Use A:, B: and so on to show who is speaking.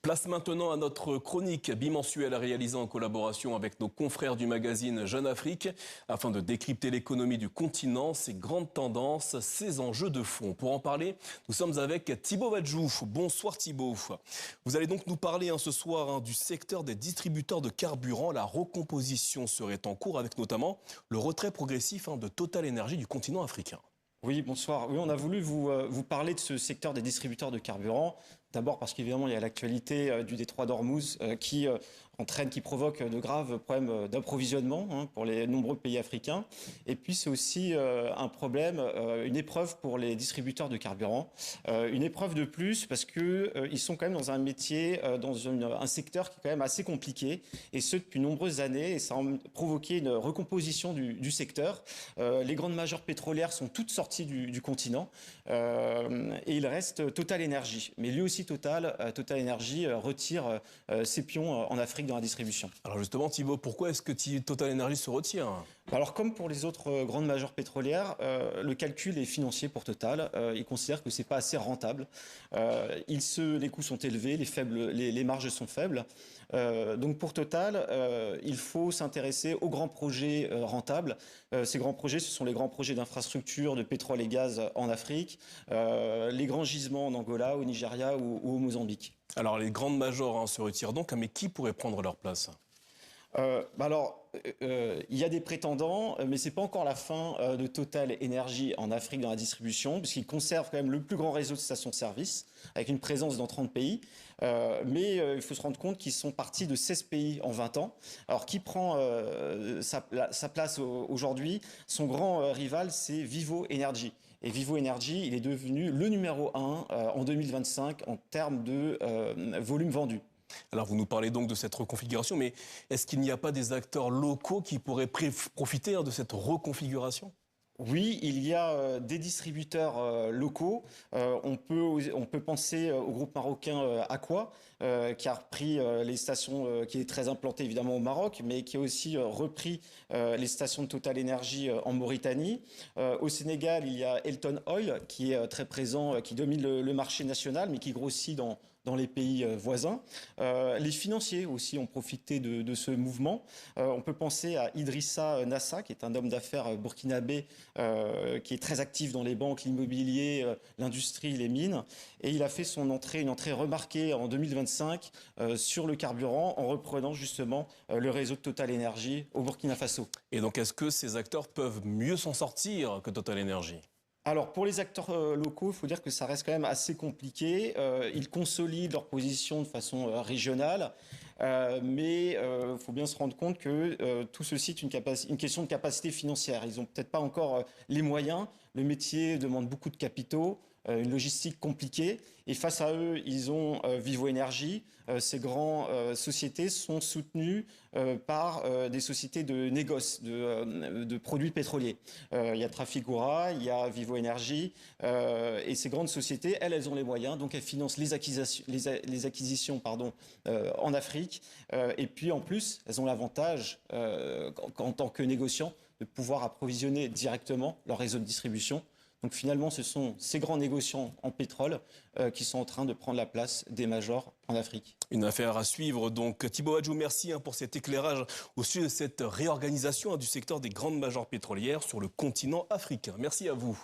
A: Place maintenant à notre chronique bimensuelle réalisée en collaboration avec nos confrères du magazine Jeune Afrique afin de décrypter l'économie du continent, ses grandes tendances, ses enjeux de fond. Pour en parler, nous sommes avec Thibaut Wadjou. Bonsoir Thibaut. Vous allez donc nous parler ce soir du secteur des distributeurs de carburant. La recomposition serait en cours avec notamment le retrait progressif de Total Energy du continent africain.
B: Oui, bonsoir. Oui, on a voulu vous parler de ce secteur des distributeurs de carburant. D'abord parce qu'évidemment, il y a l'actualité du détroit d'Ormuz qui provoque de graves problèmes d'approvisionnement pour les nombreux pays africains. Et puis, c'est aussi un problème, une épreuve pour les distributeurs de carburant. Une épreuve de plus parce qu'ils sont quand même dans un métier, un secteur qui est quand même assez compliqué. Et ce, depuis nombreuses années. Et ça a provoqué une recomposition du secteur. Les grandes majors pétrolières sont toutes sorties du continent. Et il reste Total Energy. Mais lui aussi, Total Energy retire ses pions en Afrique dans la distribution.
A: Alors justement, Thibaut, pourquoi est-ce que Total Energy se retire ?
B: Alors, comme pour les autres grandes majors pétrolières, le calcul est financier pour Total. Ils considèrent que c'est pas assez rentable. Les coûts sont élevés, les marges sont faibles. Donc pour Total, il faut s'intéresser aux grands projets rentables. Ces grands projets, ce sont les grands projets d'infrastructure de pétrole et gaz en Afrique, les grands gisements en Angola, au Nigeria ou au Mozambique.
A: Alors les grandes majors se retirent donc, mais qui pourrait prendre leur place ?
B: Il y a des prétendants, mais c'est pas encore la fin de Total Energy en Afrique dans la distribution, puisqu'ils conservent quand même le plus grand réseau de stations-service, avec une présence dans 30 pays. Mais il faut se rendre compte qu'ils sont partis de 16 pays en 20 ans. Alors, qui prend sa place aujourd'hui ? Son grand rival, c'est Vivo Energy. Et Vivo Energy, il est devenu le numéro 1 en 2025 en termes de volume vendu.
A: Alors vous nous parlez donc de cette reconfiguration, mais est-ce qu'il n'y a pas des acteurs locaux qui pourraient profiter de cette reconfiguration ?
B: Oui, il y a des distributeurs locaux. On peut penser au groupe marocain Aqua, qui a repris les stations, qui est très implanté évidemment au Maroc, mais qui a aussi repris les stations de Total Energy en Mauritanie. Au Sénégal, il y a Elton Oil, qui est très présent, qui domine le marché national, mais qui grossit dans les pays voisins. Les financiers aussi ont profité de ce mouvement. On peut penser à Idrissa Nassa, qui est un homme d'affaires burkinabé, qui est très actif dans les banques, l'immobilier, l'industrie, les mines. Et il a fait une entrée remarquée en 2025 sur le carburant, en reprenant justement le réseau de Total Energy au Burkina Faso.
A: Et donc, est-ce que ces acteurs peuvent mieux s'en sortir que Total Energy ?
B: Alors, pour les acteurs locaux, il faut dire que ça reste quand même assez compliqué. Ils consolident leur position de façon régionale, mais il faut bien se rendre compte que tout ceci est une question de capacité financière. Ils n'ont peut-être pas encore les moyens. Le métier demande beaucoup de capitaux, une logistique compliquée. Et face à eux, ils ont Vivo Energy. Ces grandes sociétés sont soutenues par des sociétés de négoce, de produits pétroliers. Il y a Trafigura, il y a Vivo Energy. Et ces grandes sociétés, elles ont les moyens. Donc, elles financent les acquisitions en Afrique. Et puis, en plus, elles ont l'avantage, en tant que négociants, de pouvoir approvisionner directement leur réseau de distribution. Donc finalement, ce sont ces grands négociants en pétrole qui sont en train de prendre la place des majors en Afrique.
A: Une affaire à suivre. Donc Thibaut Wadjou, merci pour cet éclairage au sujet de cette réorganisation du secteur des grandes majors pétrolières sur le continent africain. Merci à vous.